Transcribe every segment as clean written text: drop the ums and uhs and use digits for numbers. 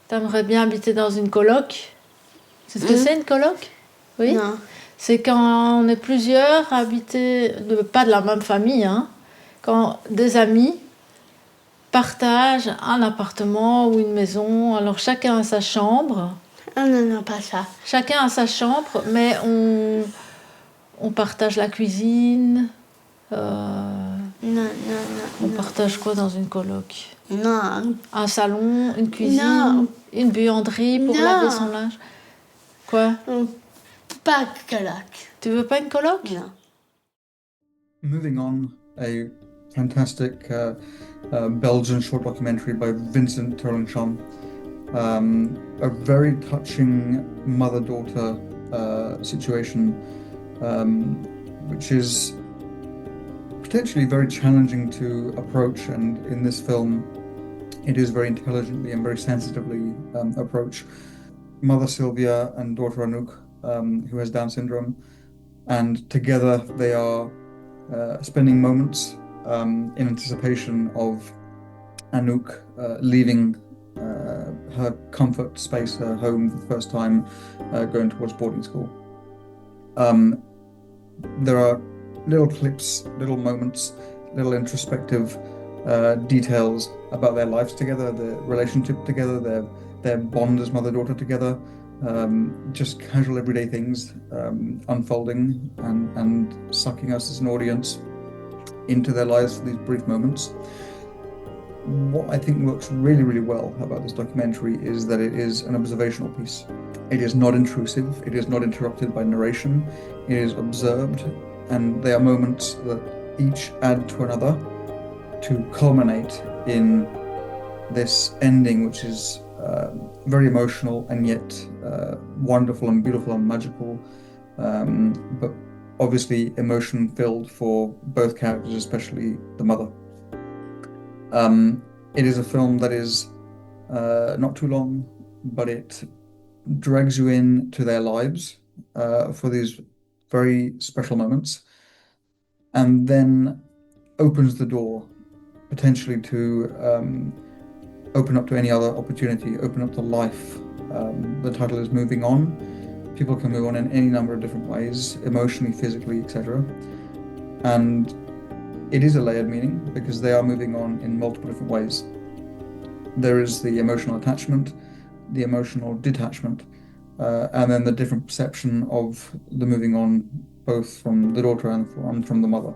T'aimerais bien habiter dans une coloc? C'est ce que c'est une coloc? Oui? Non. C'est quand on est plusieurs à habiter, pas de la même famille, hein, quand des amis partagent un appartement ou une maison, alors chacun a sa chambre. Ah non, non, pas ça. Chacun a sa chambre, mais on partage la cuisine. Non, non, On non, partage quoi dans une coloc? non. Un salon, une cuisine, Non. une buanderie pour Non. laver son linge. Quoi? Non. Pas coloc. Tu veux pas une coloc? Non. Moving On, a fantastic Belgian short documentary by Vincent Turlington. A very touching mother-daughter situation, which is potentially very challenging to approach, and in this film it is very intelligently and very sensitively approached. Mother Sylvia and daughter Anouk, who has Down syndrome, and together they are spending moments in anticipation of Anouk leaving her comfort space, her home, for the first time, going towards boarding school. There are little clips, little moments, little introspective details about their lives together, their relationship together, their bond as mother-daughter together, just casual everyday things unfolding and sucking us as an audience into their lives for these brief moments. What I think works really, really well about this documentary is that it is an observational piece. It is not intrusive, it is not interrupted by narration, it is observed, and they are moments that each add to another to culminate in this ending, which is very emotional and yet wonderful and beautiful and magical, but obviously emotion filled for both characters, especially the mother. It is a film that is not too long, but it drags you into their lives for these very special moments, and then opens the door potentially to open up to any other opportunity, open up to life. The title is Moving On. People can move on in any number of different ways, emotionally, physically, etc. And it is a layered meaning because they are moving on in multiple different ways. There is the emotional attachment, the emotional detachment, and then the different perception of the moving on, both from the daughter and from the mother.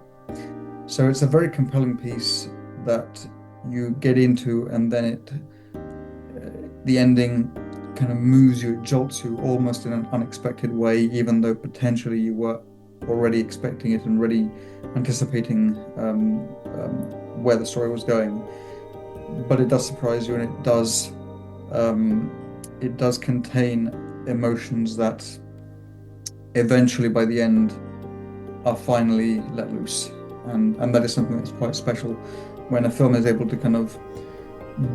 So it's a very compelling piece that you get into, and then the ending kind of moves you, it jolts you almost in an unexpected way, even though potentially you were already expecting it and already anticipating where the story was going. But it does surprise you, and it does contain emotions that eventually by the end are finally let loose, and that is something that's quite special when a film is able to kind of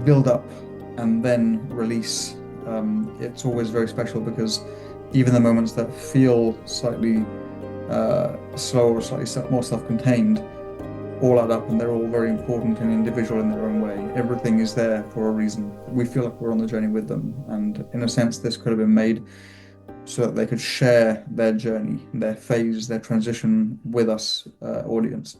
build up and then release. It's always very special because even the moments that feel slightly slow or slightly more self-contained all add up, and they're all very important and individual in their own way. Everything is there for a reason. We feel like we're on the journey with them, and in a sense this could have been made so that they could share their journey, their phase, their transition with us, audience.